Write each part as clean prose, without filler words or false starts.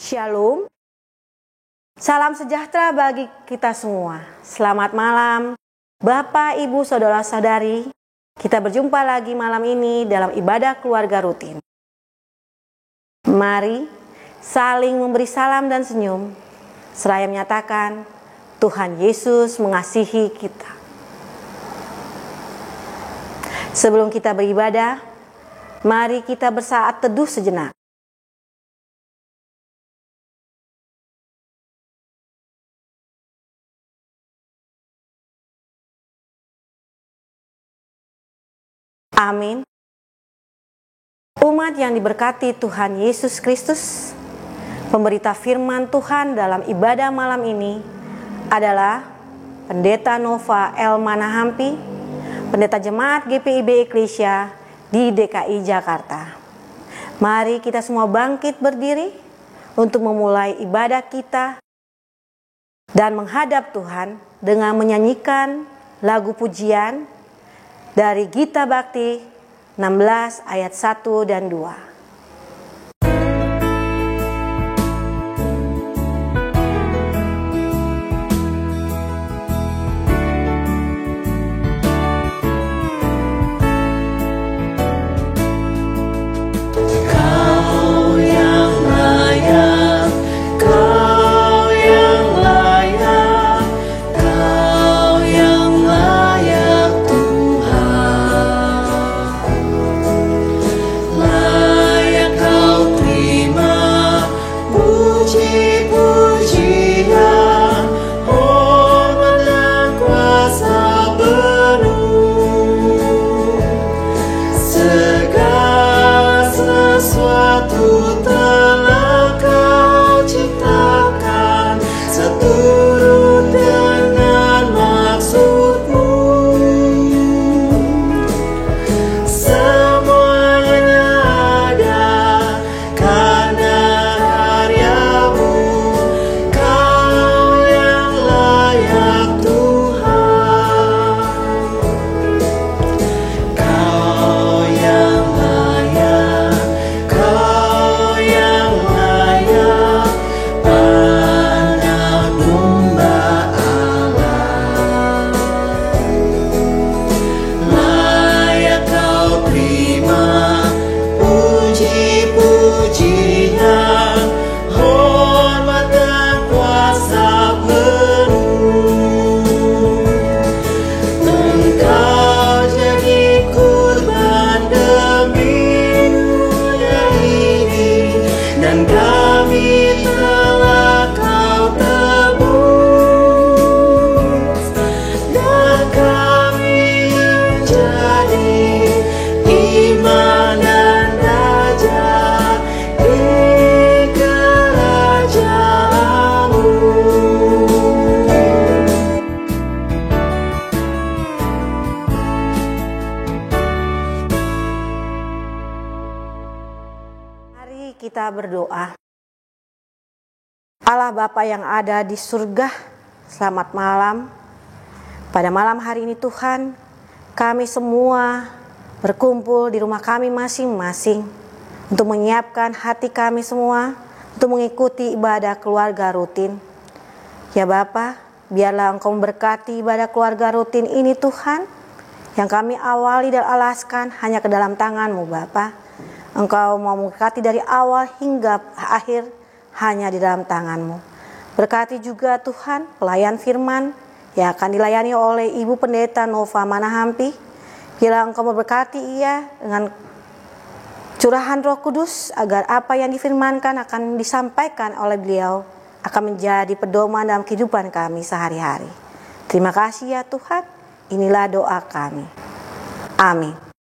Shalom. Salam sejahtera bagi kita semua. Selamat malam, Bapak, Ibu, Saudara-saudari. Kita berjumpa lagi malam ini dalam ibadah keluarga rutin. Mari saling memberi salam dan senyum, seraya menyatakan Tuhan Yesus mengasihi kita. Sebelum kita beribadah, mari kita bersaat teduh sejenak. Amin. Umat yang diberkati Tuhan Yesus Kristus, pemberita firman Tuhan dalam ibadah malam ini adalah Pendeta Nova L. Manahampi, Pendeta Jemaat GPIB Eklesia di DKI Jakarta. Mari kita semua bangkit berdiri untuk memulai ibadah kita dan menghadap Tuhan dengan menyanyikan lagu pujian dari Gita Bakti 16 ayat 1 dan 2. Kita berdoa. Allah Bapa yang ada di surga, selamat malam. Pada malam hari ini Tuhan, kami semua berkumpul di rumah kami masing-masing untuk menyiapkan hati kami semua untuk mengikuti ibadah keluarga rutin. Ya Bapa, biarlah Engkau memberkati ibadah keluarga rutin ini Tuhan, yang kami awali dan alaskan hanya ke dalam tangan-Mu Bapa. Engkau mau memberkati dari awal hingga akhir hanya di dalam tangan-Mu. Berkati juga Tuhan pelayan firman yang akan dilayani oleh Ibu Pendeta Nova Manahampi. Biarlah Engkau memberkati ia dengan curahan Roh Kudus agar apa yang difirmankan akan disampaikan oleh beliau akan menjadi pedoman dalam kehidupan kami sehari-hari. Terima kasih ya Tuhan. Inilah doa kami. Amin.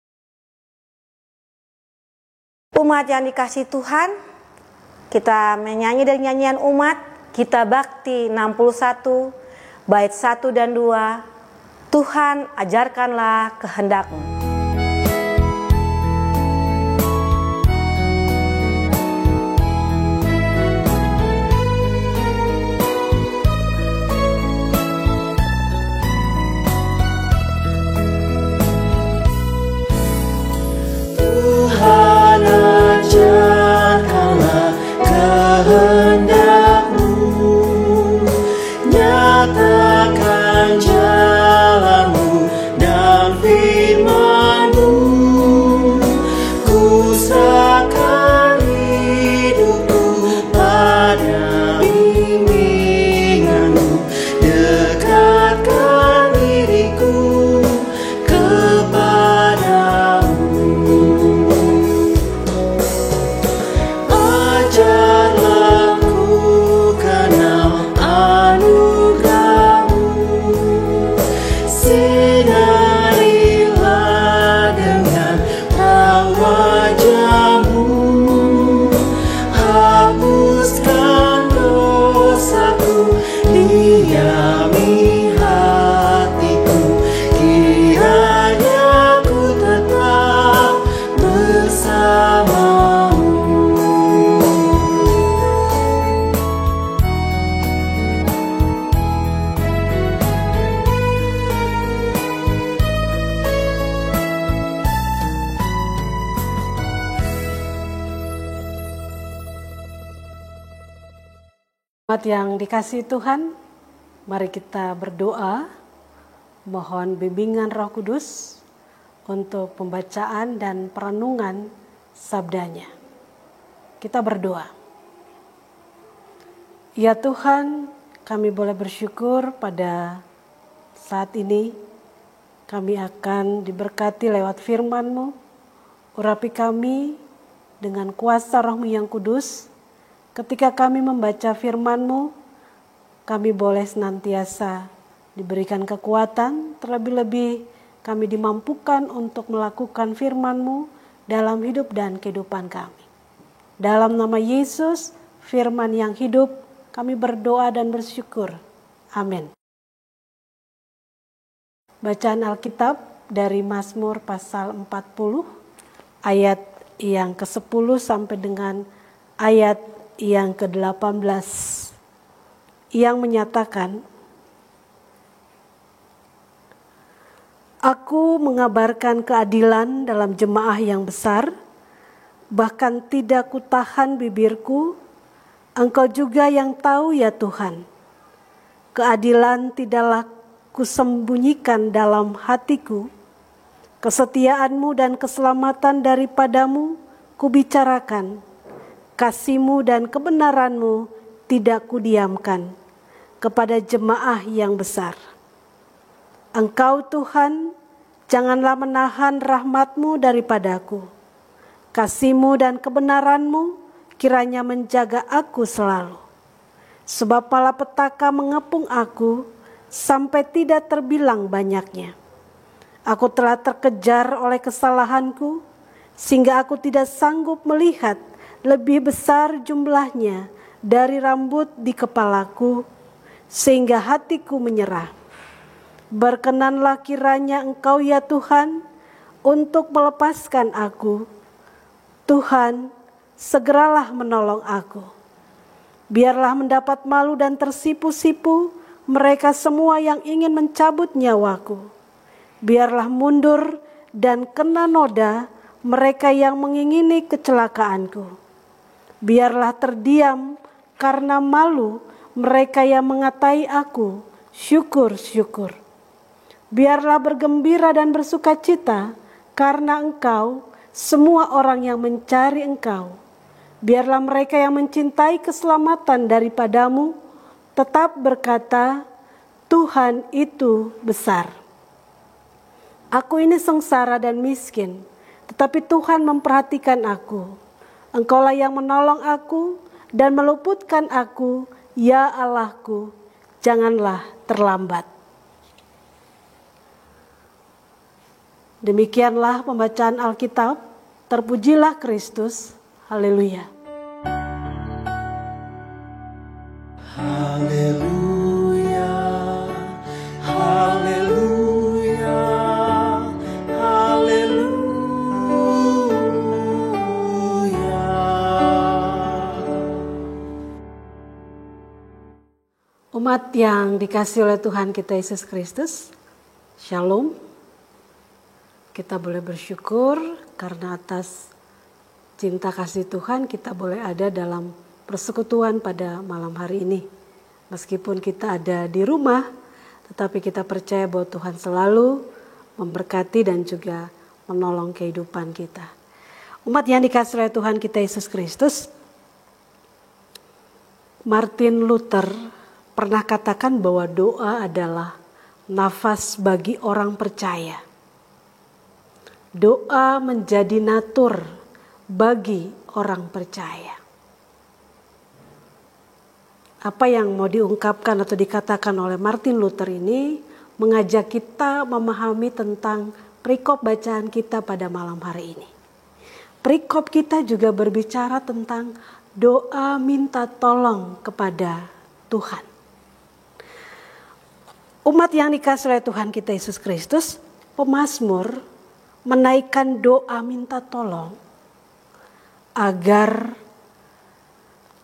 Umat yang dikasihi Tuhan, kita menyanyi dari nyanyian umat Gita Bakti 61 bait 1 dan 2. Tuhan ajarkanlah kehendak-Mu. Tuhan ajarkanlah kehendak-Mu. Umat yang dikasihi Tuhan, mari kita berdoa, mohon bimbingan Roh Kudus untuk pembacaan dan perenungan sabdanya. Kita berdoa. Ya Tuhan, kami boleh bersyukur pada saat ini kami akan diberkati lewat firman-Mu. Urapi kami dengan kuasa Roh-Mu yang kudus. Ketika kami membaca firman-Mu, kami boleh senantiasa diberikan kekuatan, terlebih-lebih kami dimampukan untuk melakukan firman-Mu dalam hidup dan kehidupan kami. Dalam nama Yesus, firman yang hidup, kami berdoa dan bersyukur. Amin. Bacaan Alkitab dari Mazmur pasal 40, ayat yang ke-10 sampai dengan ayat yang ke-18 yang menyatakan, Aku mengabarkan keadilan dalam jemaah yang besar, bahkan tidak kutahan bibirku, Engkau juga yang tahu ya Tuhan. Keadilan tidaklah kusembunyikan dalam hatiku, kesetiaan-Mu dan keselamatan daripadamu kubicarakan. Kasih-Mu dan kebenaran-Mu tidak kudiamkan kepada jemaah yang besar. Engkau Tuhan, janganlah menahan rahmat-Mu daripadaku. Kasih-Mu dan kebenaran-Mu kiranya menjaga aku selalu. Sebab malapetaka mengepung aku sampai tidak terbilang banyaknya. Aku telah terkejar oleh kesalahanku, sehingga aku tidak sanggup melihat lebih besar jumlahnya dari rambut di kepalaku, sehingga hatiku menyerah. Berkenanlah kiranya Engkau ya Tuhan untuk melepaskan aku. Tuhan, segeralah menolong aku. Biarlah mendapat malu dan tersipu-sipu mereka semua yang ingin mencabut nyawaku. Biarlah mundur dan kena noda mereka yang mengingini kecelakaanku. Biarlah terdiam karena malu mereka yang mengatai aku, syukur-syukur. Biarlah bergembira dan bersukacita karena Engkau, semua orang yang mencari Engkau. Biarlah mereka yang mencintai keselamatan daripadamu tetap berkata, Tuhan itu besar. Aku ini sengsara dan miskin, tetapi Tuhan memperhatikan aku. Engkaulah yang menolong aku dan meluputkan aku, ya Allahku, janganlah terlambat. Demikianlah pembacaan Alkitab. Terpujilah Kristus. Haleluya. Haleluya, haleluya, haleluya. Umat yang dikasihi oleh Tuhan kita Yesus Kristus, Shalom. Kita boleh bersyukur karena atas cinta kasih Tuhan kita boleh ada dalam persekutuan pada malam hari ini. Meskipun kita ada di rumah, tetapi kita percaya bahwa Tuhan selalu memberkati dan juga menolong kehidupan kita. Umat yang dikasihi oleh Tuhan kita Yesus Kristus, Martin Luther pernah katakan bahwa doa adalah nafas bagi orang percaya. Doa menjadi natur bagi orang percaya. Apa yang mau diungkapkan atau dikatakan oleh Martin Luther ini mengajak kita memahami tentang perikop bacaan kita pada malam hari ini. Perikop kita juga berbicara tentang doa minta tolong kepada Tuhan. Umat yang dikasihi oleh Tuhan kita Yesus Kristus, pemazmur menaikkan doa minta tolong agar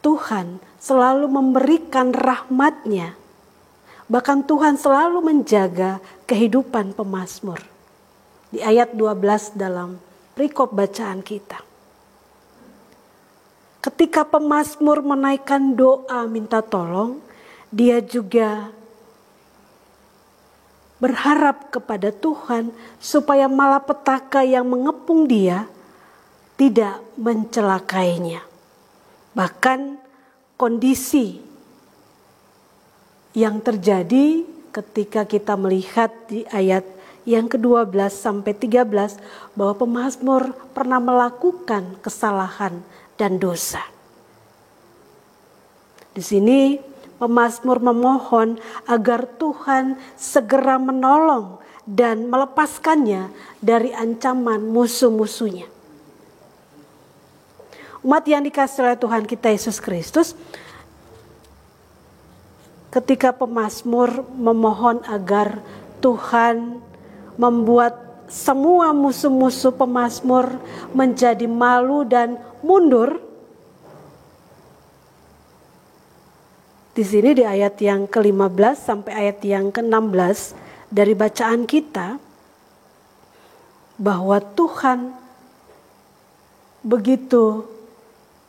Tuhan selalu memberikan rahmat-Nya. Bahkan Tuhan selalu menjaga kehidupan pemazmur. Di ayat 12 dalam perikop bacaan kita. ketika pemazmur menaikkan doa minta tolong, dia juga berharap kepada Tuhan supaya malapetaka yang mengepung dia tidak mencelakainya. Bahkan kondisi yang terjadi ketika kita melihat di ayat yang ke-12 sampai 13 bahwa pemazmur pernah melakukan kesalahan dan dosa. Di sini pemazmur memohon agar Tuhan segera menolong dan melepaskannya dari ancaman musuh-musuhnya. Umat yang dikasihi oleh Tuhan kita Yesus Kristus, ketika pemazmur memohon agar Tuhan membuat semua musuh-musuh pemazmur menjadi malu dan mundur. Di sini di ayat yang ke-15 sampai ayat yang ke-16 dari bacaan kita, bahwa Tuhan begitu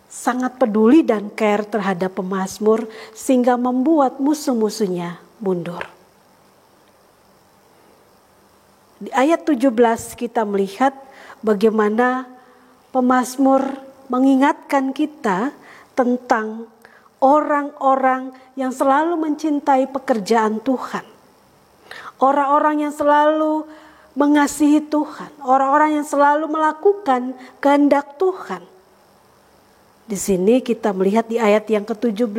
sangat peduli dan care terhadap pemazmur sehingga membuat musuh-musuhnya mundur. Di ayat 17 kita melihat bagaimana pemazmur mengingatkan kita tentang orang-orang yang selalu mencintai pekerjaan Tuhan. Orang-orang yang selalu mengasihi Tuhan. Orang-orang yang selalu melakukan kehendak Tuhan. Di sini kita melihat di ayat yang ke-17.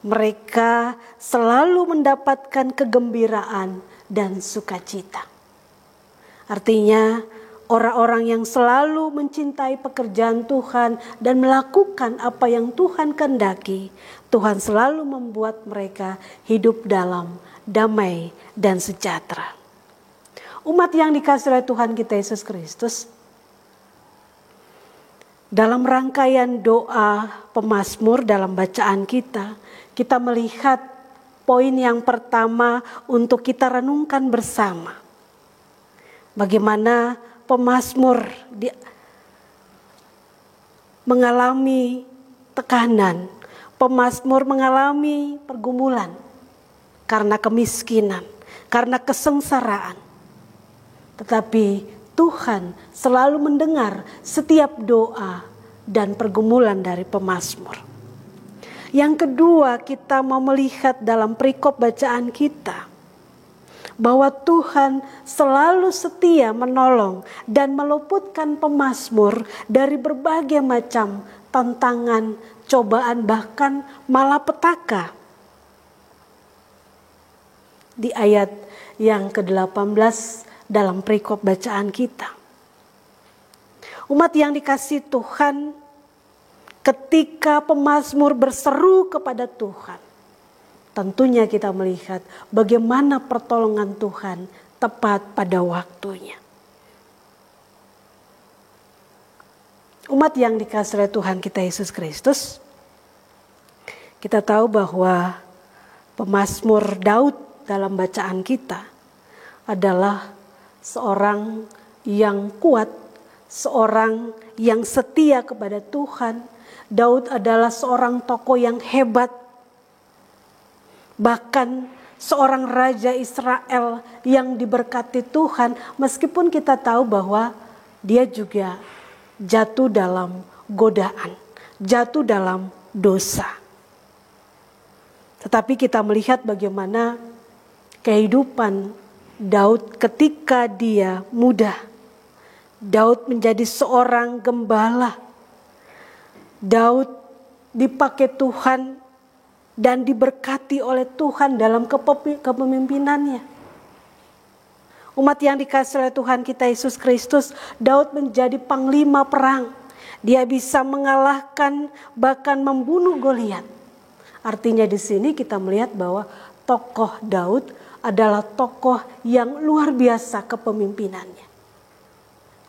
Mereka selalu mendapatkan kegembiraan dan sukacita. Artinya orang-orang yang selalu mencintai pekerjaan Tuhan dan melakukan apa yang Tuhan kehendaki, Tuhan selalu membuat mereka hidup dalam damai dan sejahtera. Umat yang dikasihi oleh Tuhan kita Yesus Kristus, dalam rangkaian doa pemazmur dalam bacaan kita, kita melihat poin yang pertama untuk kita renungkan bersama. Bagaimana pemazmur mengalami tekanan, pemazmur mengalami pergumulan karena kemiskinan, karena kesengsaraan. Tetapi Tuhan selalu mendengar setiap doa dan pergumulan dari pemazmur. Yang kedua, kita mau melihat dalam perikop bacaan kita bahwa Tuhan selalu setia menolong dan meluputkan pemazmur dari berbagai macam tantangan, cobaan, bahkan malapetaka. Di ayat yang ke-18 dalam perikop bacaan kita, umat yang dikasihi Tuhan, ketika pemazmur berseru kepada Tuhan, tentunya kita melihat bagaimana pertolongan Tuhan tepat pada waktunya. Umat yang dikasihi oleh Tuhan kita Yesus Kristus, kita tahu bahwa pemazmur Daud dalam bacaan kita adalah seorang yang kuat, seorang yang setia kepada Tuhan. Daud adalah seorang tokoh yang hebat, bahkan seorang raja Israel yang diberkati Tuhan, meskipun kita tahu bahwa dia juga jatuh dalam godaan, jatuh dalam dosa. Tetapi kita melihat bagaimana kehidupan Daud ketika dia muda. Daud menjadi seorang gembala. Daud dipakai Tuhan dan diberkati oleh Tuhan dalam kepemimpinannya. Umat yang dikasihi oleh Tuhan kita Yesus Kristus, Daud menjadi panglima perang. Dia bisa mengalahkan bahkan membunuh Goliat. Artinya di sini kita melihat bahwa tokoh Daud adalah tokoh yang luar biasa kepemimpinannya.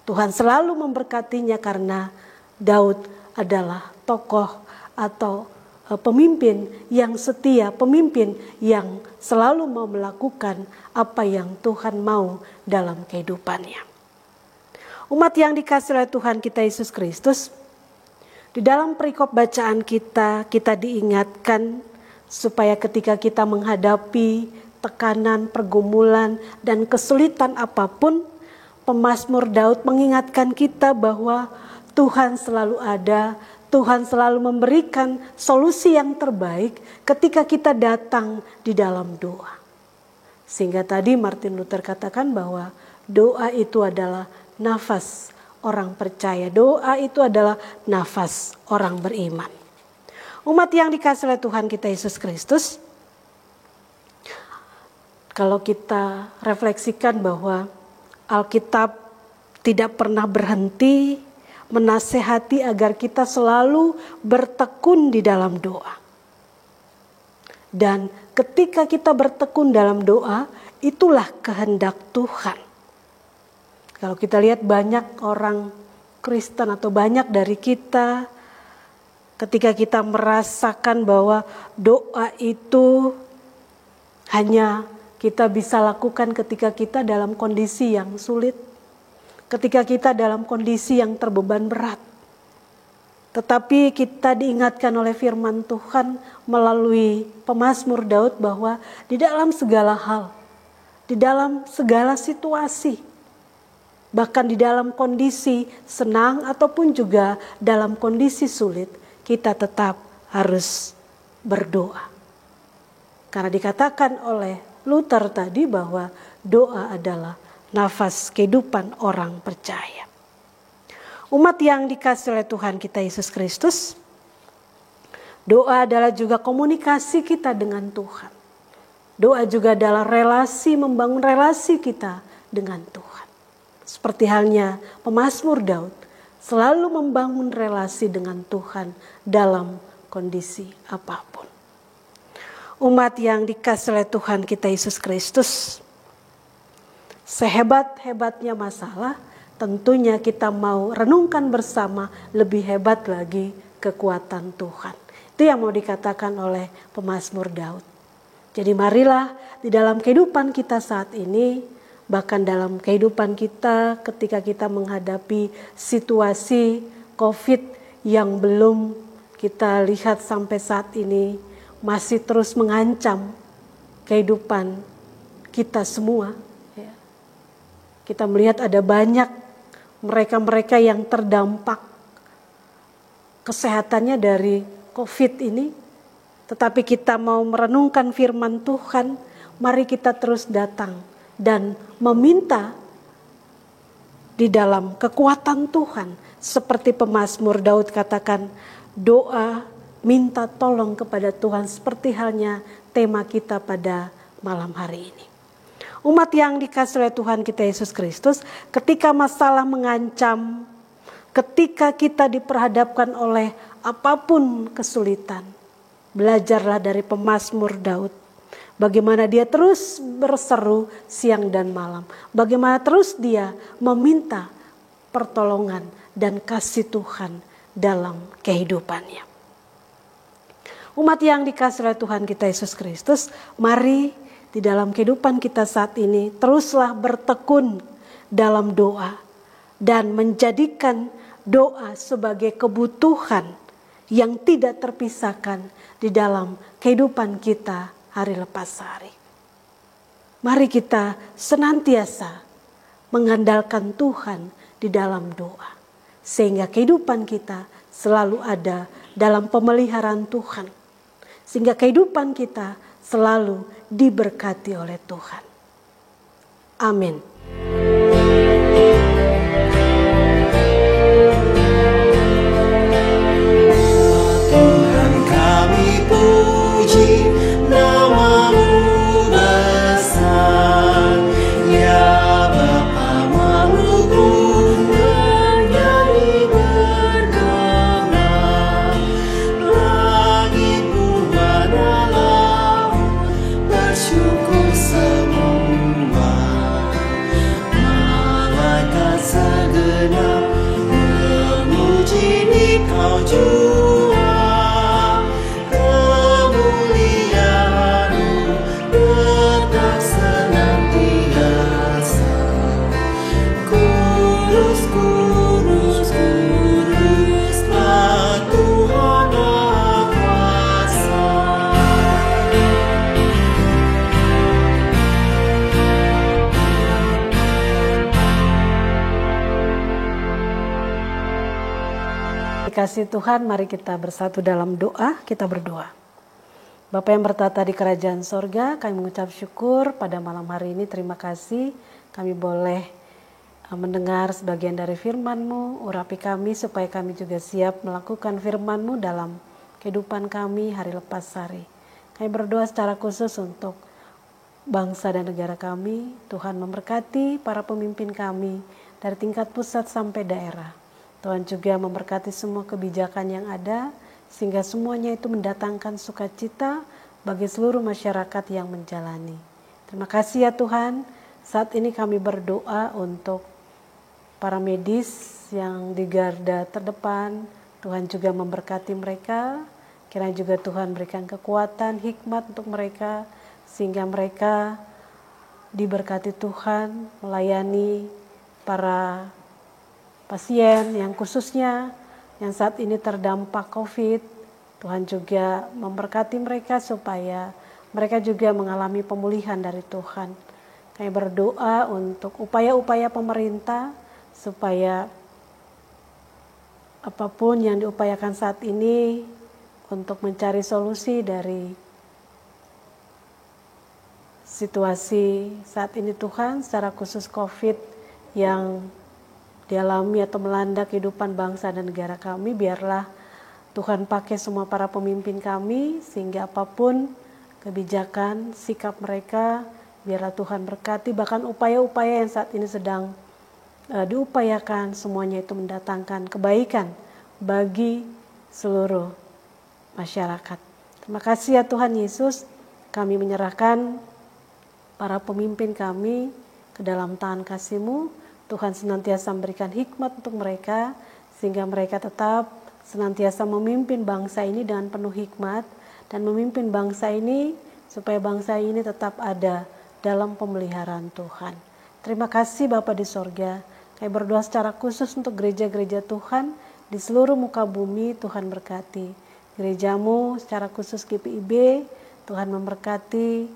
Tuhan selalu memberkatinya karena Daud adalah tokoh atau pemimpin yang setia, pemimpin yang selalu mau melakukan apa yang Tuhan mau dalam kehidupannya. Umat yang dikasihi oleh Tuhan kita Yesus Kristus, Di dalam perikop bacaan kita diingatkan supaya ketika kita menghadapi tekanan, pergumulan, dan kesulitan apapun, pemazmur Daud mengingatkan kita bahwa Tuhan selalu ada, Tuhan selalu memberikan solusi yang terbaik ketika kita datang di dalam doa. Sehingga tadi Martin Luther katakan bahwa doa itu adalah nafas orang percaya. Doa itu adalah nafas orang beriman. Umat yang dikasihi oleh Tuhan kita Yesus Kristus, kalau kita refleksikan bahwa Alkitab tidak pernah berhenti menasehati agar kita selalu bertekun di dalam doa. Dan ketika kita bertekun dalam doa, itulah kehendak Tuhan. Kalau kita lihat banyak orang Kristen atau banyak dari kita, ketika kita merasakan bahwa doa itu hanya kita bisa lakukan ketika kita dalam kondisi yang sulit, ketika kita dalam kondisi yang terbeban berat. Tetapi kita diingatkan oleh firman Tuhan melalui pemazmur Daud bahwa di dalam segala hal, di dalam segala situasi, bahkan di dalam kondisi senang ataupun juga dalam kondisi sulit, kita tetap harus berdoa. Karena dikatakan oleh Luther tadi bahwa doa adalah nafas kehidupan orang percaya. Umat yang dikasihi oleh Tuhan kita Yesus Kristus, doa adalah juga komunikasi kita dengan Tuhan. Doa juga adalah membangun relasi kita dengan Tuhan. Seperti halnya pemazmur Daud selalu membangun relasi dengan Tuhan dalam kondisi apapun. Umat yang dikasihi oleh Tuhan kita Yesus Kristus, sehebat-hebatnya masalah, tentunya kita mau renungkan bersama lebih hebat lagi kekuatan Tuhan. Itu yang mau dikatakan oleh pemazmur Daud. Jadi marilah di dalam kehidupan kita saat ini, bahkan dalam kehidupan kita ketika kita menghadapi situasi COVID yang belum kita lihat sampai saat ini, masih terus mengancam kehidupan kita semua. Kita melihat ada banyak mereka-mereka yang terdampak kesehatannya dari COVID ini. Tetapi kita mau merenungkan firman Tuhan, mari kita terus datang dan meminta di dalam kekuatan Tuhan. Seperti pemazmur Daud katakan, doa minta tolong kepada Tuhan, seperti halnya tema kita pada malam hari ini. Umat yang dikasihi oleh Tuhan kita Yesus Kristus, ketika masalah mengancam, ketika kita diperhadapkan oleh apapun kesulitan, belajarlah dari pemazmur Daud. Bagaimana dia terus berseru siang dan malam. Bagaimana terus dia meminta pertolongan dan kasih Tuhan dalam kehidupannya. Umat yang dikasihi oleh Tuhan kita Yesus Kristus, mari di dalam kehidupan kita saat ini teruslah bertekun dalam doa dan menjadikan doa sebagai kebutuhan yang tidak terpisahkan di dalam kehidupan kita hari lepas hari. Mari kita senantiasa mengandalkan Tuhan di dalam doa, sehingga kehidupan kita selalu ada dalam pemeliharaan Tuhan, sehingga kehidupan kita selalu diberkati oleh Tuhan. Amin. Tuhan kami puji nama-Mu besar, ya Bapa melukung bernyanyi bergema, langit bulan alam bersyukur semua, malaikat segenap memuji Dikau jua, kemuliaan-Mu tetap senantiasa. Kudus, kudus, kuduslah Kasih Tuhan, mari kita bersatu dalam doa, kita berdoa. Bapa yang bertata di kerajaan sorga, kami mengucap syukur pada malam hari ini. Terima kasih kami boleh mendengar sebagian dari firman-Mu. Urapi kami supaya kami juga siap melakukan firman-Mu dalam kehidupan kami hari lepas hari. Kami berdoa secara khusus untuk bangsa dan negara kami. Tuhan memberkati para pemimpin kami dari tingkat pusat sampai daerah. Tuhan juga memberkati semua kebijakan yang ada, sehingga semuanya itu mendatangkan sukacita bagi seluruh masyarakat yang menjalani. Terima kasih ya Tuhan, saat ini kami berdoa untuk para medis yang di garda terdepan. Tuhan juga memberkati mereka, kiranya juga Tuhan berikan kekuatan, hikmat untuk mereka, sehingga mereka diberkati Tuhan melayani para pasien yang khususnya yang saat ini terdampak COVID. Tuhan juga memberkati mereka supaya mereka juga mengalami pemulihan dari Tuhan. Kami berdoa untuk upaya-upaya pemerintah supaya apapun yang diupayakan saat ini untuk mencari solusi dari situasi saat ini Tuhan, secara khusus COVID yang dialami atau melanda kehidupan bangsa dan negara kami. Biarlah Tuhan pakai semua para pemimpin kami, sehingga apapun kebijakan, sikap mereka, biarlah Tuhan berkati. Bahkan upaya-upaya yang saat ini sedang diupayakan, semuanya itu mendatangkan kebaikan bagi seluruh masyarakat. Terima kasih ya Tuhan Yesus, kami menyerahkan para pemimpin kami ke dalam tangan kasih-Mu. Tuhan senantiasa memberikan hikmat untuk mereka, sehingga mereka tetap senantiasa memimpin bangsa ini dengan penuh hikmat, dan memimpin bangsa ini supaya bangsa ini tetap ada dalam pemeliharaan Tuhan. Terima kasih Bapa di sorga, kami berdoa secara khusus untuk gereja-gereja Tuhan di seluruh muka bumi. Tuhan berkati gereja-Mu, secara khusus GPIB, Tuhan memberkati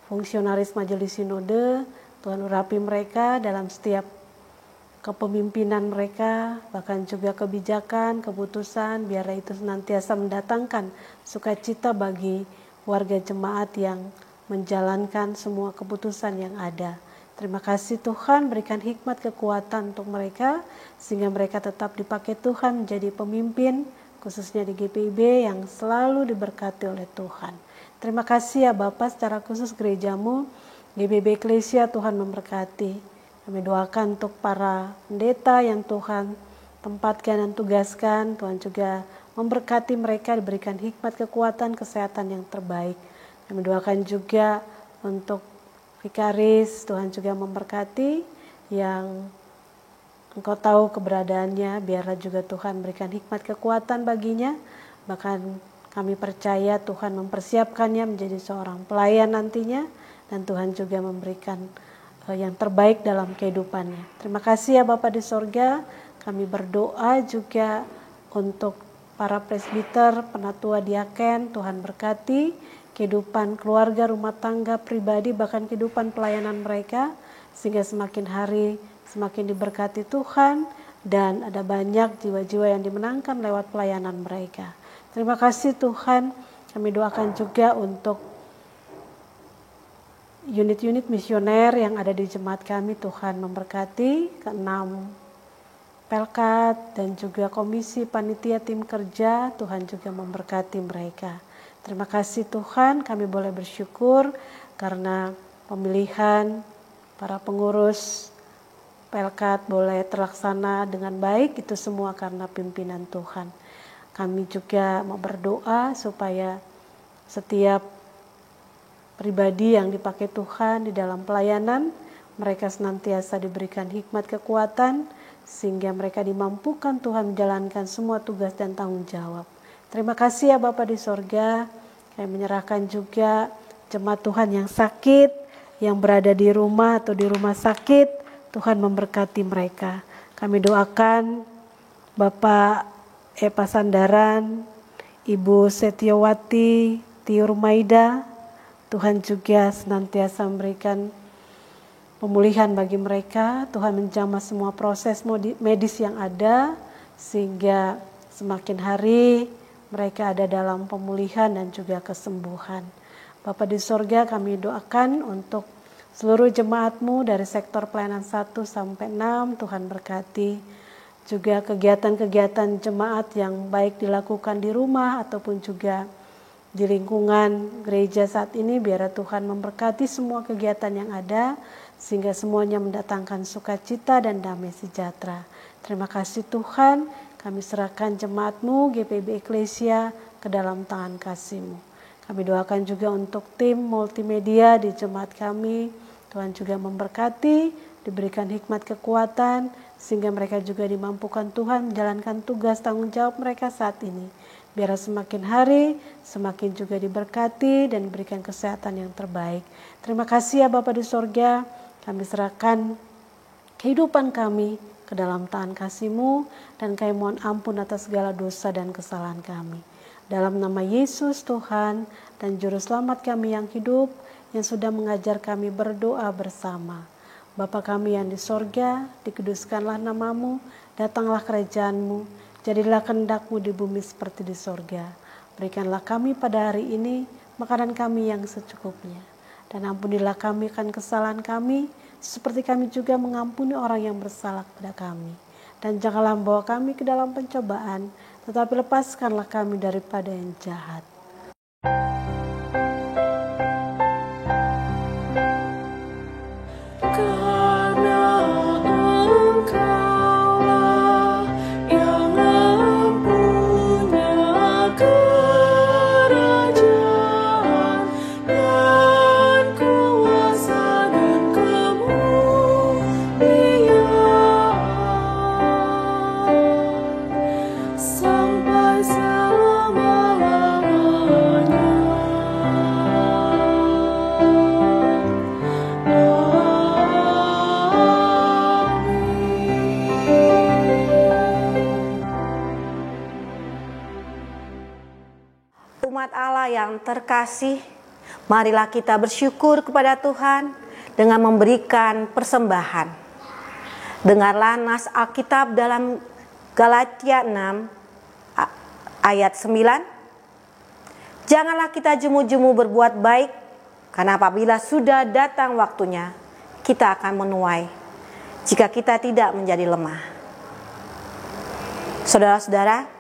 fungsionaris majelis sinode. Tuhan urapi mereka dalam setiap kepemimpinan mereka, bahkan juga kebijakan, keputusan, biarlah itu senantiasa mendatangkan sukacita bagi warga jemaat yang menjalankan semua keputusan yang ada. Terima kasih Tuhan, berikan hikmat kekuatan untuk mereka, sehingga mereka tetap dipakai Tuhan menjadi pemimpin, khususnya di GPIB yang selalu diberkati oleh Tuhan. Terima kasih ya Bapak, secara khusus gereja-Mu, GBB Eklesia, Tuhan memberkati. Kami doakan untuk para pendeta yang Tuhan tempatkan dan tugaskan. Tuhan juga memberkati mereka, diberikan hikmat, kekuatan, kesehatan yang terbaik. Kami doakan juga untuk vikaris, Tuhan juga memberkati yang Engkau tahu keberadaannya. Biarlah juga Tuhan berikan hikmat, kekuatan baginya. Bahkan kami percaya Tuhan mempersiapkannya menjadi seorang pelayan nantinya. Dan Tuhan juga memberikan yang terbaik dalam kehidupannya. Terima kasih ya Bapa di sorga. Kami berdoa juga untuk para presbiter, penatua diaken. Tuhan berkati kehidupan keluarga, rumah tangga, pribadi, bahkan kehidupan pelayanan mereka. Sehingga semakin hari semakin diberkati Tuhan. Dan ada banyak jiwa-jiwa yang dimenangkan lewat pelayanan mereka. Terima kasih Tuhan. Kami doakan juga untuk unit-unit misioner yang ada di jemaat kami. Tuhan memberkati ke-6 Pelkat dan juga komisi panitia tim kerja. Tuhan juga memberkati mereka. Terima kasih Tuhan, kami boleh bersyukur karena pemilihan para pengurus Pelkat boleh terlaksana dengan baik. Itu semua karena pimpinan Tuhan. Kami juga mau berdoa supaya setiap pribadi yang dipakai Tuhan di dalam pelayanan, mereka senantiasa diberikan hikmat, kekuatan, sehingga mereka dimampukan Tuhan menjalankan semua tugas dan tanggung jawab. Terima kasih ya Bapa di sorga. Kami menyerahkan juga jemaat Tuhan yang sakit, yang berada di rumah atau di rumah sakit. Tuhan memberkati mereka. Kami doakan Bapak Epa Sandaran, Ibu Setiawati, Tiur Maida. Tuhan juga senantiasa memberikan pemulihan bagi mereka. Tuhan menjamah semua proses medis yang ada, sehingga Semakin hari mereka ada dalam pemulihan dan juga kesembuhan. Bapa di sorga, kami doakan untuk seluruh jemaat-Mu dari sektor pelayanan 1 sampai 6, Tuhan berkati. Juga kegiatan-kegiatan jemaat yang baik dilakukan di rumah ataupun juga di lingkungan gereja saat ini, biar Tuhan memberkati semua kegiatan yang ada, sehingga semuanya mendatangkan sukacita dan damai sejahtera. Terima kasih Tuhan, kami serahkan jemaat-Mu, GPB Eklesia, ke dalam tangan kasih-Mu. Kami doakan juga untuk tim multimedia di jemaat kami, Tuhan juga memberkati, diberikan hikmat kekuatan, sehingga mereka juga dimampukan Tuhan menjalankan tugas tanggung jawab mereka saat ini. Biar semakin hari, semakin juga diberkati dan diberikan kesehatan yang terbaik. Terima kasih ya Bapa di sorga, kami serahkan kehidupan kami ke dalam tangan kasih-Mu, dan kami mohon ampun atas segala dosa dan kesalahan kami. Dalam nama Yesus Tuhan dan Juru Selamat kami yang hidup, yang sudah mengajar kami berdoa bersama. Bapa kami yang di sorga, dikuduskanlah nama-Mu, datanglah kerajaan-Mu, jadilah kehendak-Mu di bumi seperti di sorga. Berikanlah kami pada hari ini makanan kami yang secukupnya. Dan ampunilah kami akan kesalahan kami, seperti kami juga mengampuni orang yang bersalah kepada kami. Dan janganlah membawa kami ke dalam pencobaan, tetapi lepaskanlah kami daripada yang jahat. Umat Allah yang terkasih, marilah kita bersyukur kepada Tuhan dengan memberikan persembahan. Dengarlah nas Alkitab dalam Galatia 6 ayat 9. Janganlah kita jemu-jemu berbuat baik, karena apabila sudah datang waktunya, kita akan menuai jika kita tidak menjadi lemah. Saudara-saudara,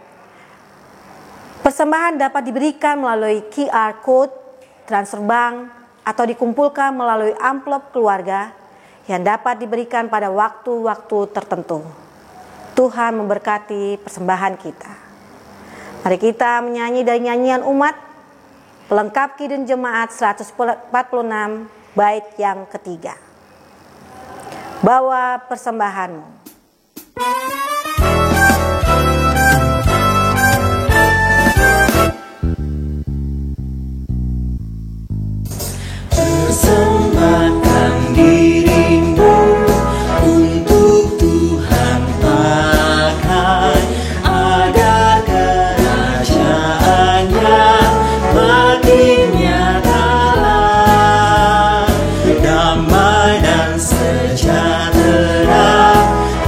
persembahan dapat diberikan melalui QR Code, transfer bank, atau dikumpulkan melalui amplop keluarga yang dapat diberikan pada waktu-waktu tertentu. Tuhan memberkati persembahan kita. Mari kita menyanyi dari nyanyian umat, pelengkap Kidung Jemaat 146, bait yang ketiga. Bawa persembahanmu. Persembahkan dirimu untuk Tuhan pakai, agar kerajaannya makin nyatalah. Damai dan sejahtera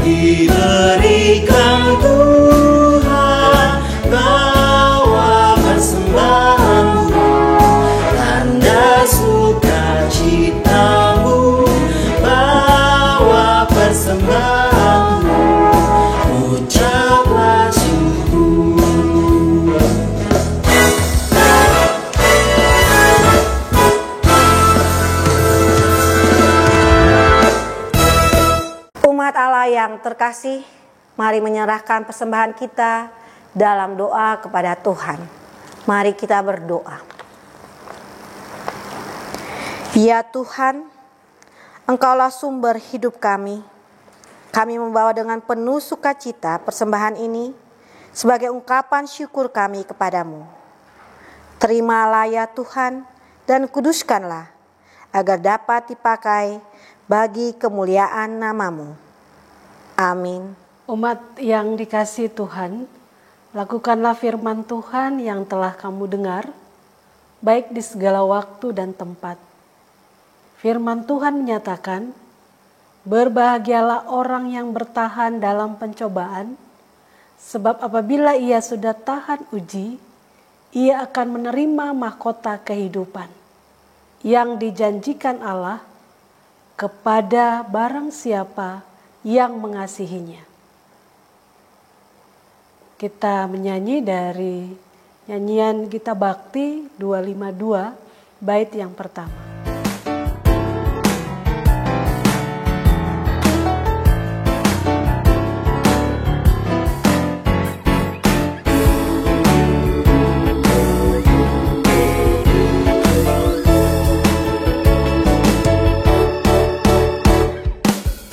diberikan Tuhan. Bawa persembahanmu, tanda sukacitamu. Bawa persembahanmu, ucaplah syukur. Umat Allah yang terkasih, mari menyerahkan persembahan kita dalam doa kepada Tuhan. Mari kita berdoa. Ya Tuhan, Engkaulah sumber hidup kami. Kami membawa dengan penuh sukacita persembahan ini sebagai ungkapan syukur kami kepadamu. Terimalah ya Tuhan, dan kuduskanlah, agar dapat dipakai bagi kemuliaan nama-Mu. Amin. Umat yang dikasihi Tuhan, lakukanlah firman Tuhan yang telah kamu dengar, baik di segala waktu dan tempat. Firman Tuhan menyatakan, berbahagialah orang yang bertahan dalam pencobaan, Sebab apabila ia sudah tahan uji, ia akan menerima mahkota kehidupan yang dijanjikan Allah kepada barang siapa yang mengasihinya. Kita menyanyi dari nyanyian Gita Bakti 252, bait yang pertama.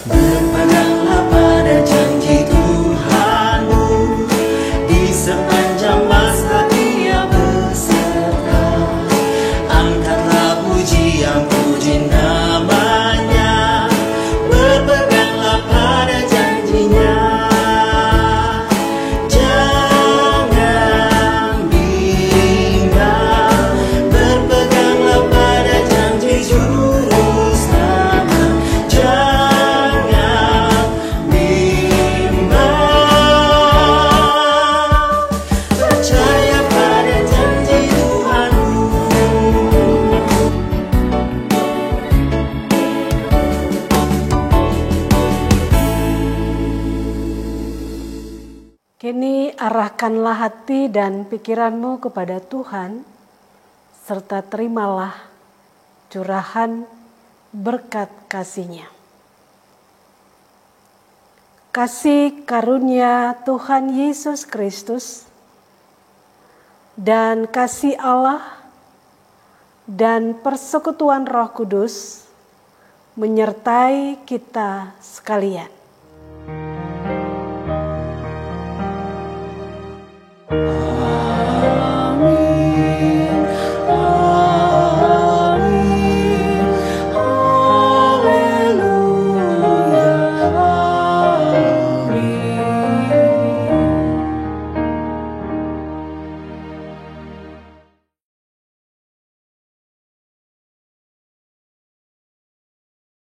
Berpeganglah pada janji Tuhanmu, di sepanjang masa Ia beserta. Angkatlah pujian puji namanya, berpeganglah pada janjinya. Jangan bimbang, berpeganglah pada janji Juru Selamat. Jangan bimbang, percaya pada janji Tuhanmu. Kini arahkanlah hati dan pikiranmu kepada Tuhan, serta terimalah curahan berkat kasih-Nya. Kasih karunia Tuhan Yesus Kristus dan kasih Allah dan persekutuan Roh Kudus menyertai kita sekalian.